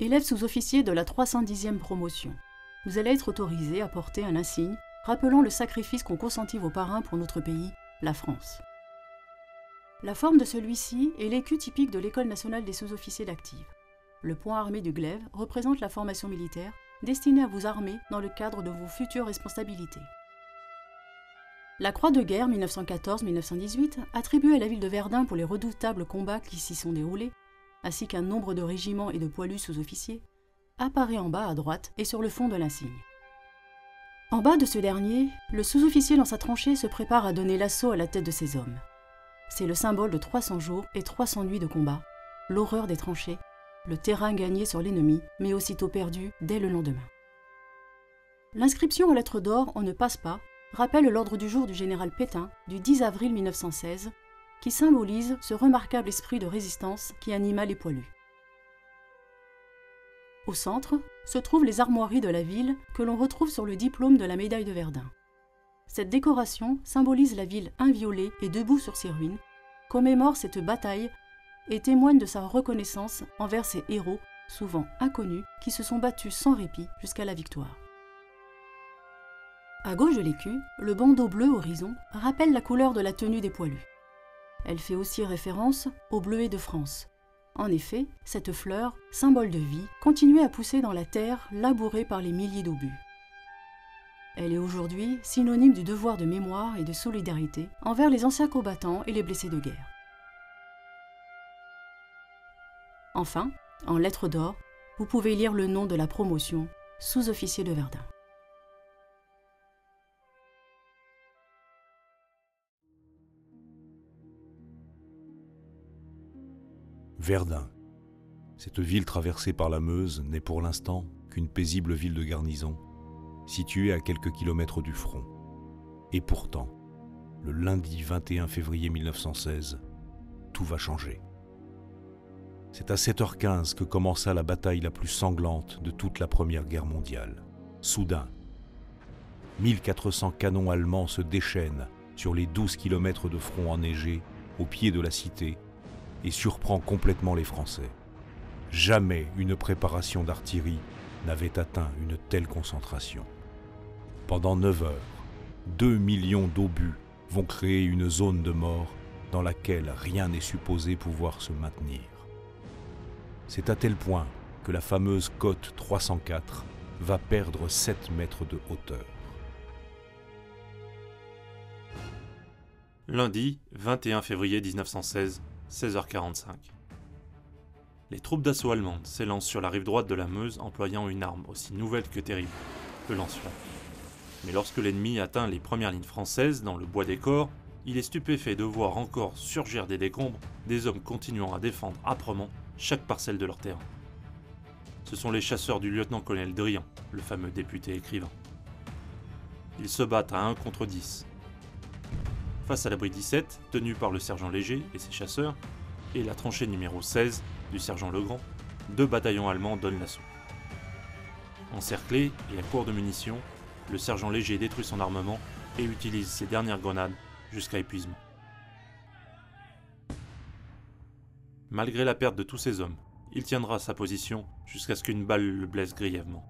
Élève sous-officier de la 310e promotion, vous allez être autorisé à porter un insigne rappelant le sacrifice qu'ont consenti vos parrains pour notre pays, la France. La forme de celui-ci est l'écu typique de l'École nationale des sous-officiers d'active. Le point armé du glaive représente la formation militaire destinée à vous armer dans le cadre de vos futures responsabilités. La Croix de guerre 1914-1918, attribuée à la ville de Verdun pour les redoutables combats qui s'y sont déroulés, ainsi qu'un nombre de régiments et de poilus sous-officiers, apparaît en bas à droite et sur le fond de l'insigne. En bas de ce dernier, le sous-officier dans sa tranchée se prépare à donner l'assaut à la tête de ses hommes. C'est le symbole de 300 jours et 300 nuits de combat, l'horreur des tranchées, le terrain gagné sur l'ennemi, mais aussitôt perdu dès le lendemain. L'inscription en lettres d'or « On ne passe pas » rappelle l'ordre du jour du général Pétain du 10 avril 1916, qui symbolise ce remarquable esprit de résistance qui anima les poilus. Au centre se trouvent les armoiries de la ville que l'on retrouve sur le diplôme de la médaille de Verdun. Cette décoration symbolise la ville inviolée et debout sur ses ruines, commémore cette bataille et témoigne de sa reconnaissance envers ces héros, souvent inconnus, qui se sont battus sans répit jusqu'à la victoire. À gauche de l'écu, le bandeau bleu horizon rappelle la couleur de la tenue des poilus. Elle fait aussi référence au bleuet de France. En effet, cette fleur, symbole de vie, continuait à pousser dans la terre labourée par les milliers d'obus. Elle est aujourd'hui synonyme du devoir de mémoire et de solidarité envers les anciens combattants et les blessés de guerre. Enfin, en lettres d'or, vous pouvez lire le nom de la promotion, sous-officier de Verdun. Verdun. Cette ville traversée par la Meuse n'est pour l'instant qu'une paisible ville de garnison, située à quelques kilomètres du front. Et pourtant, le lundi 21 février 1916, tout va changer. C'est à 7h15 que commença la bataille la plus sanglante de toute la Première Guerre mondiale. Soudain, 1400 canons allemands se déchaînent sur les 12 kilomètres de front enneigé au pied de la cité et surprend complètement les Français. Jamais une préparation d'artillerie n'avait atteint une telle concentration. Pendant 9 heures, 2 millions d'obus vont créer une zone de mort dans laquelle rien n'est supposé pouvoir se maintenir. C'est à tel point que la fameuse côte 304 va perdre 7 mètres de hauteur. Lundi 21 février 1916, 16h45. Les troupes d'assaut allemandes s'élancent sur la rive droite de la Meuse employant une arme aussi nouvelle que terrible, le lance-flamme. Mais lorsque l'ennemi atteint les premières lignes françaises dans le bois des corps, il est stupéfait de voir encore surgir des décombres des hommes continuant à défendre âprement chaque parcelle de leur terrain. Ce sont les chasseurs du lieutenant-colonel Drian, le fameux député écrivain. Ils se battent à 1 contre 10. Face à l'abri 17, tenu par le sergent Léger et ses chasseurs, et la tranchée numéro 16 du sergent Legrand, 2 bataillons allemands donnent l'assaut. Encerclé et à court de munitions, le sergent Léger détruit son armement et utilise ses dernières grenades jusqu'à épuisement. Malgré la perte de tous ses hommes, il tiendra sa position jusqu'à ce qu'une balle le blesse grièvement.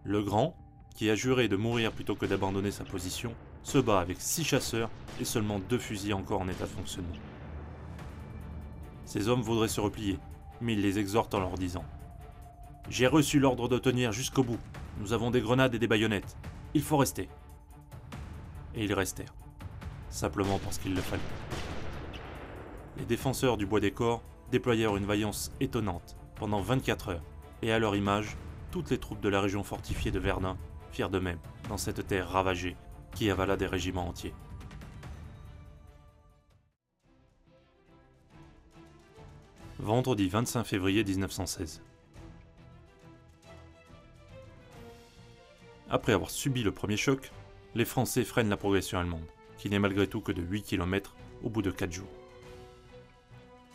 Legrand, qui a juré de mourir plutôt que d'abandonner sa position, se bat avec 6 chasseurs et seulement 2 fusils encore en état de fonctionnement. Ces hommes voudraient se replier, mais il les exhorte en leur disant « J'ai reçu l'ordre de tenir jusqu'au bout. Nous avons des grenades et des baïonnettes. Il faut rester. » Et ils restèrent, simplement parce qu'il le fallait. Les défenseurs du bois des corps déployèrent une vaillance étonnante pendant 24 heures, et à leur image, toutes les troupes de la région fortifiée de Verdun firent de même dans cette terre ravagée qui avala des régiments entiers. Vendredi 25 février 1916. Après avoir subi le premier choc, les Français freinent la progression allemande, qui n'est malgré tout que de 8 km au bout de 4 jours.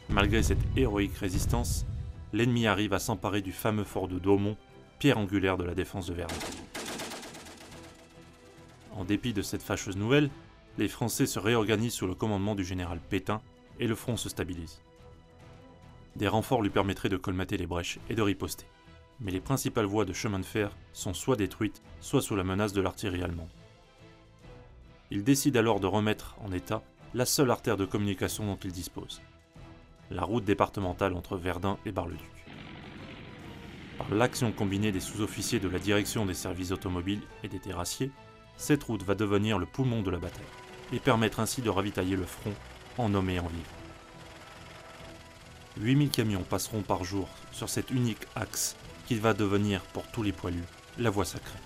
Malgré cette héroïque résistance, l'ennemi arrive à s'emparer du fameux fort de Daumont, pierre angulaire de la défense de Verdun. En dépit de cette fâcheuse nouvelle, les Français se réorganisent sous le commandement du général Pétain et le front se stabilise. Des renforts lui permettraient de colmater les brèches et de riposter. Mais les principales voies de chemin de fer sont soit détruites, soit sous la menace de l'artillerie allemande. Il décide alors de remettre en état la seule artère de communication dont il dispose, la route départementale entre Verdun et Bar-le-Duc. Par l'action combinée des sous-officiers de la direction des services automobiles et des terrassiers, cette route va devenir le poumon de la bataille et permettre ainsi de ravitailler le front en hommes et en vivres. 8000 camions passeront par jour sur cet unique axe qui va devenir pour tous les poilus la voie sacrée.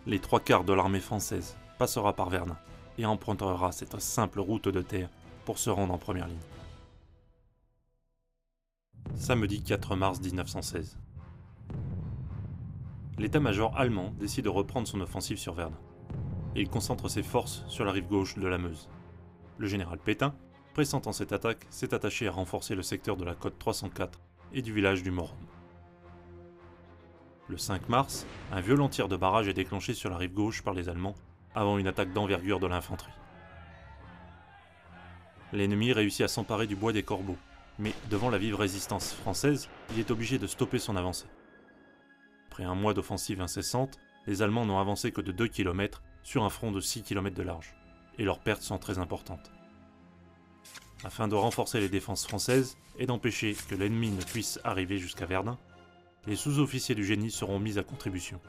Les 3/4 de l'armée française passera par Verdun et empruntera cette simple route de terre pour se rendre en première ligne. Samedi 4 mars 1916. L'état-major allemand décide de reprendre son offensive sur Verdun, et il concentre ses forces sur la rive gauche de la Meuse. Le général Pétain, pressentant cette attaque, s'est attaché à renforcer le secteur de la côte 304 et du village du Morum. Le 5 mars, un violent tir de barrage est déclenché sur la rive gauche par les Allemands avant une attaque d'envergure de l'infanterie. L'ennemi réussit à s'emparer du bois des Corbeaux, mais devant la vive résistance française, il est obligé de stopper son avancée. Après un mois d'offensive incessante, les Allemands n'ont avancé que de 2 km sur un front de 6 km de large, et leurs pertes sont très importantes. Afin de renforcer les défenses françaises et d'empêcher que l'ennemi ne puisse arriver jusqu'à Verdun, les sous-officiers du génie seront mis à contribution.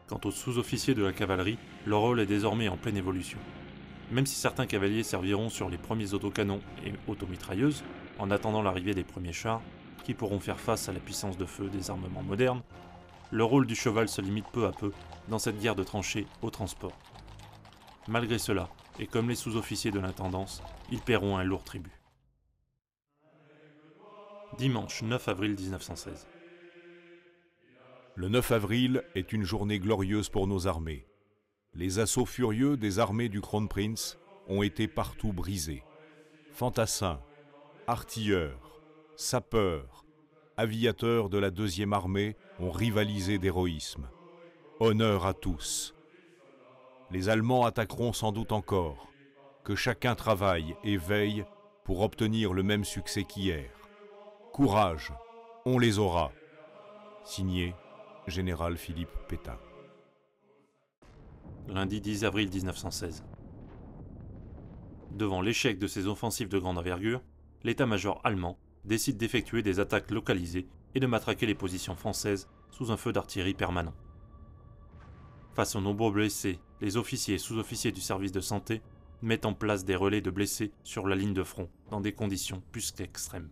Quant aux sous-officiers de la cavalerie, leur rôle est désormais en pleine évolution. Même si certains cavaliers serviront sur les premiers autocanons et automitrailleuses, en attendant l'arrivée des premiers chars, qui pourront faire face à la puissance de feu des armements modernes, le rôle du cheval se limite peu à peu dans cette guerre de tranchées au transport. Malgré cela, et comme les sous-officiers de l'intendance, ils paieront un lourd tribut. Dimanche 9 avril 1916. Le 9 avril est une journée glorieuse pour nos armées. Les assauts furieux des armées du Kronprinz ont été partout brisés. Fantassins, artilleurs, sapeurs, aviateurs de la 2e armée ont rivalisé d'héroïsme. Honneur à tous. Les Allemands attaqueront sans doute encore. Que chacun travaille et veille pour obtenir le même succès qu'hier. Courage, on les aura. Signé Général Philippe Pétain. Lundi 10 avril 1916. Devant l'échec de ces offensives de grande envergure, l'état-major allemand décide d'effectuer des attaques localisées et de matraquer les positions françaises sous un feu d'artillerie permanent. Face aux nombreux blessés, les officiers et sous-officiers du service de santé mettent en place des relais de blessés sur la ligne de front dans des conditions plus qu'extrêmes.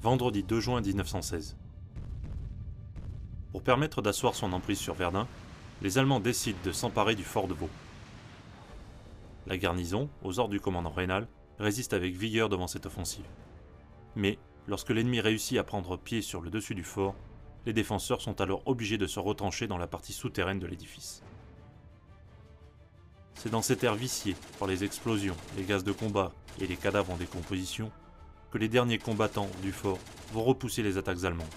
Vendredi 2 juin 1916. Pour permettre d'asseoir son emprise sur Verdun, les Allemands décident de s'emparer du fort de Vaux. La garnison, aux ordres du commandant Raynal, résiste avec vigueur devant cette offensive. Mais, lorsque l'ennemi réussit à prendre pied sur le dessus du fort, les défenseurs sont alors obligés de se retrancher dans la partie souterraine de l'édifice. C'est dans cet air vicié par les explosions, les gaz de combat et les cadavres en décomposition que les derniers combattants du fort vont repousser les attaques allemandes.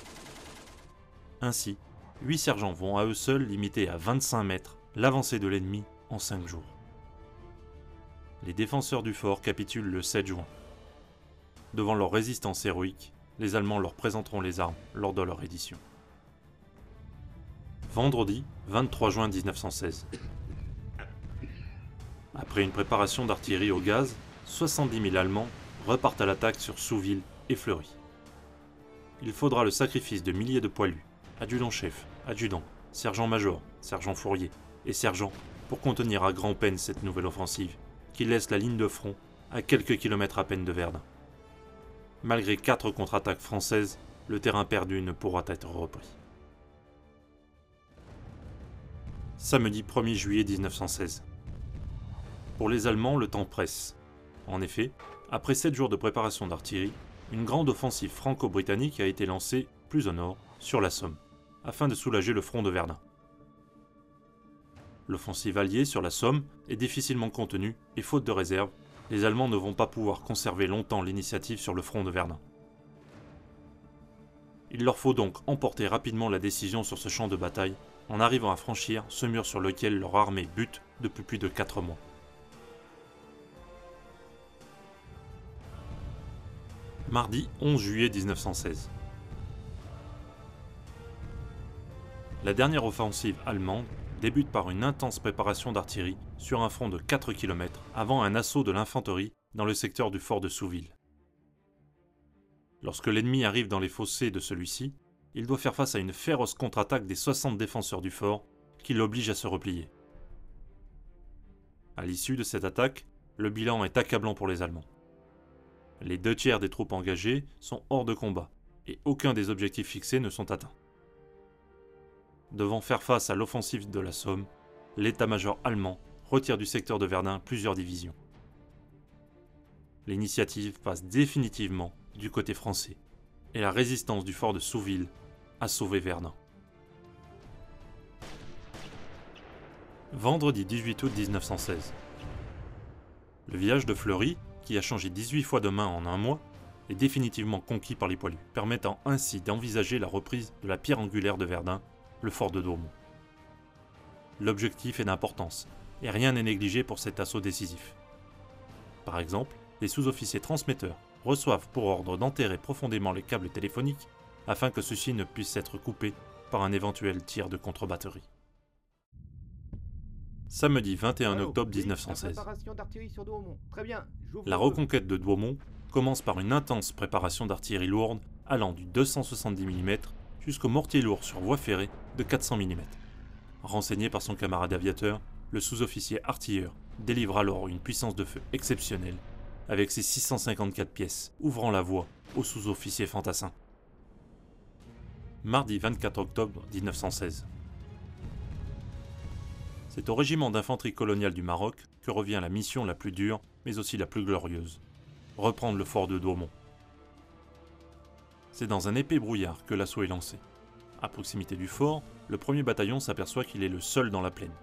Ainsi, 8 sergents vont à eux seuls limiter à 25 mètres l'avancée de l'ennemi en 5 jours. Les défenseurs du fort capitulent le 7 juin. Devant leur résistance héroïque, les Allemands leur présenteront les armes lors de leur reddition. Vendredi 23 juin 1916. Après une préparation d'artillerie au gaz, 70 000 Allemands repartent à l'attaque sur Souville et Fleury. Il faudra le sacrifice de milliers de poilus, adjudants-chefs, adjudants, sergents-majors, sergents-fourriers et sergents pour contenir à grand-peine cette nouvelle offensive qui laisse la ligne de front à quelques kilomètres à peine de Verdun. Malgré 4 contre-attaques françaises, le terrain perdu ne pourra être repris. Samedi 1er juillet 1916. Pour les Allemands, le temps presse. En effet, après 7 jours de préparation d'artillerie, une grande offensive franco-britannique a été lancée, plus au nord, sur la Somme, afin de soulager le front de Verdun. L'offensive alliée sur la Somme est difficilement contenue et faute de réserve, les Allemands ne vont pas pouvoir conserver longtemps l'initiative sur le front de Verdun. Il leur faut donc emporter rapidement la décision sur ce champ de bataille en arrivant à franchir ce mur sur lequel leur armée bute depuis plus de 4 mois. Mardi 11 juillet 1916. La dernière offensive allemande débute par une intense préparation d'artillerie sur un front de 4 km avant un assaut de l'infanterie dans le secteur du fort de Souville. Lorsque l'ennemi arrive dans les fossés de celui-ci, il doit faire face à une féroce contre-attaque des 60 défenseurs du fort qui l'oblige à se replier. À l'issue de cette attaque, le bilan est accablant pour les Allemands. Les 2/3 des troupes engagées sont hors de combat et aucun des objectifs fixés ne sont atteints. Devant faire face à l'offensive de la Somme, l'état-major allemand retire du secteur de Verdun plusieurs divisions. L'initiative passe définitivement du côté français et la résistance du fort de Souville a sauvé Verdun. Vendredi 18 août 1916. Le village de Fleury, qui a changé 18 fois de main en un mois, est définitivement conquis par les poilus, permettant ainsi d'envisager la reprise de la pierre angulaire de Verdun, le fort de Douaumont. L'objectif est d'importance, et rien n'est négligé pour cet assaut décisif. Par exemple, les sous-officiers transmetteurs reçoivent pour ordre d'enterrer profondément les câbles téléphoniques afin que ceux-ci ne puissent être coupés par un éventuel tir de contre-batterie. Samedi 21 octobre 1916. La reconquête de Douaumont commence par une intense préparation d'artillerie lourde allant du 270 mm jusqu'au mortier lourd sur voie ferrée de 400 mm. Renseigné par son camarade aviateur, le sous-officier artilleur délivre alors une puissance de feu exceptionnelle avec ses 654 pièces, ouvrant la voie aux sous-officiers fantassins. Mardi 24 octobre 1916. C'est au régiment d'infanterie coloniale du Maroc que revient la mission la plus dure, mais aussi la plus glorieuse. Reprendre le fort de Douaumont. C'est dans un épais brouillard que l'assaut est lancé. À proximité du fort, le 1er bataillon s'aperçoit qu'il est le seul dans la plaine.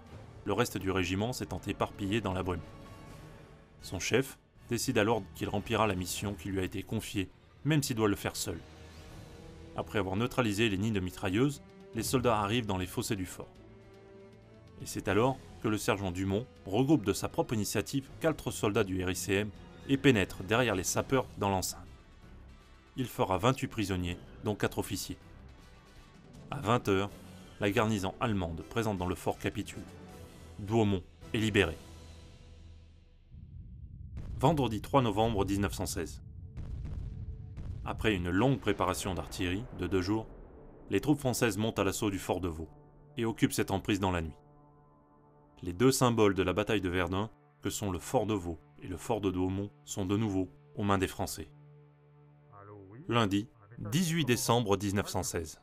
Le reste du régiment s'étant éparpillé dans la brume. Son chef décide alors qu'il remplira la mission qui lui a été confiée, même s'il doit le faire seul. Après avoir neutralisé les nids de mitrailleuses, les soldats arrivent dans les fossés du fort. Et c'est alors que le sergent Dumont regroupe de sa propre initiative 4 soldats du RICM et pénètre derrière les sapeurs dans l'enceinte. Il fera 28 prisonniers, dont 4 officiers. À 20 h, la garnison allemande présente dans le fort capitule. Douaumont est libéré. Vendredi 3 novembre 1916. Après une longue préparation d'artillerie de 2 jours, les troupes françaises montent à l'assaut du fort de Vaux et occupent cette emprise dans la nuit. Les 2 symboles de la bataille de Verdun, que sont le fort de Vaux et le fort de Douaumont, sont de nouveau aux mains des Français. Lundi, 18 décembre 1916.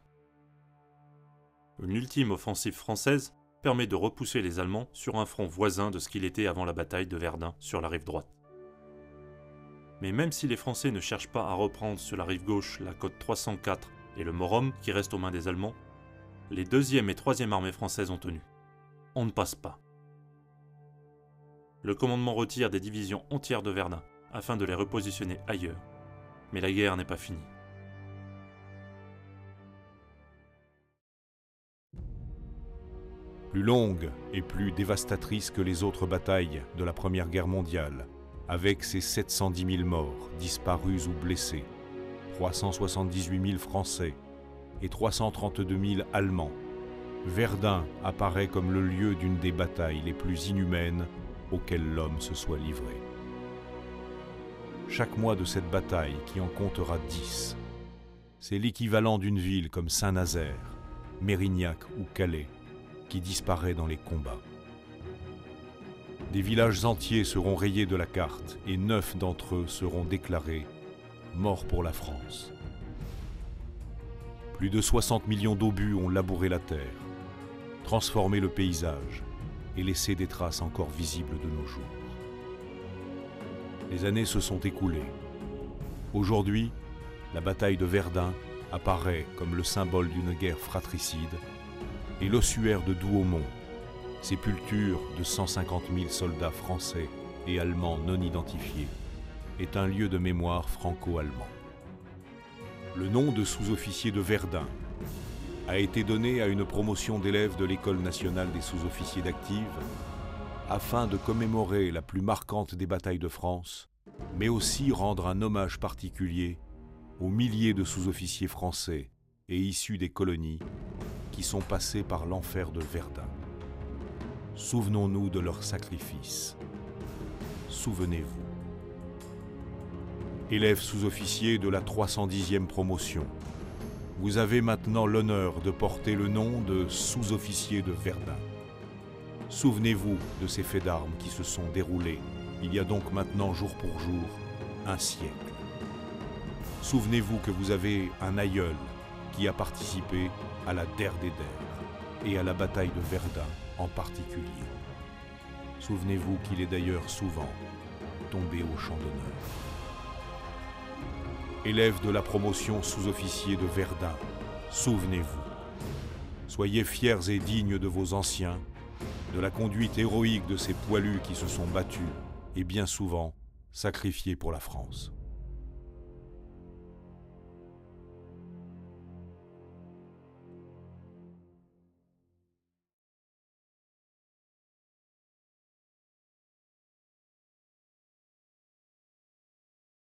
Une ultime offensive française permet de repousser les Allemands sur un front voisin de ce qu'il était avant la bataille de Verdun sur la rive droite. Mais même si les Français ne cherchent pas à reprendre sur la rive gauche la côte 304 et le Morum qui restent aux mains des Allemands, les 2e et 3e armées françaises ont tenu. On ne passe pas. Le commandement retire des divisions entières de Verdun afin de les repositionner ailleurs. Mais la guerre n'est pas finie. Plus longue et plus dévastatrice que les autres batailles de la Première Guerre mondiale, avec ses 710 000 morts, disparus ou blessés, 378 000 Français et 332 000 Allemands, Verdun apparaît comme le lieu d'une des batailles les plus inhumaines auxquelles l'homme se soit livré. Chaque mois de cette bataille, qui en comptera 10, c'est l'équivalent d'une ville comme Saint-Nazaire, Mérignac ou Calais, qui disparaît dans les combats. Des villages entiers seront rayés de la carte et 9 d'entre eux seront déclarés morts pour la France. Plus de 60 millions d'obus ont labouré la terre, transformé le paysage et laissé des traces encore visibles de nos jours. Les années se sont écoulées. Aujourd'hui, la bataille de Verdun apparaît comme le symbole d'une guerre fratricide et l'ossuaire de Douaumont, sépulture de 150 000 soldats français et allemands non identifiés, est un lieu de mémoire franco-allemand. Le nom de sous-officier de Verdun a été donné à une promotion d'élèves de l'École nationale des sous-officiers d'active afin de commémorer la plus marquante des batailles de France, mais aussi rendre un hommage particulier aux milliers de sous-officiers français et issus des colonies qui sont passés par l'enfer de Verdun. Souvenons-nous de leurs sacrifices. Souvenez-vous. Élèves sous-officiers de la 310e promotion, vous avez maintenant l'honneur de porter le nom de sous-officier de Verdun. Souvenez-vous de ces faits d'armes qui se sont déroulés, il y a donc maintenant jour pour jour, un siècle. Souvenez-vous que vous avez un aïeul qui a participé à la Der des Der et à la bataille de Verdun en particulier. Souvenez-vous qu'il est d'ailleurs souvent tombé au champ d'honneur. Élèves de la promotion sous-officier de Verdun, souvenez-vous. Soyez fiers et dignes de vos anciens, de la conduite héroïque de ces poilus qui se sont battus et bien souvent sacrifiés pour la France.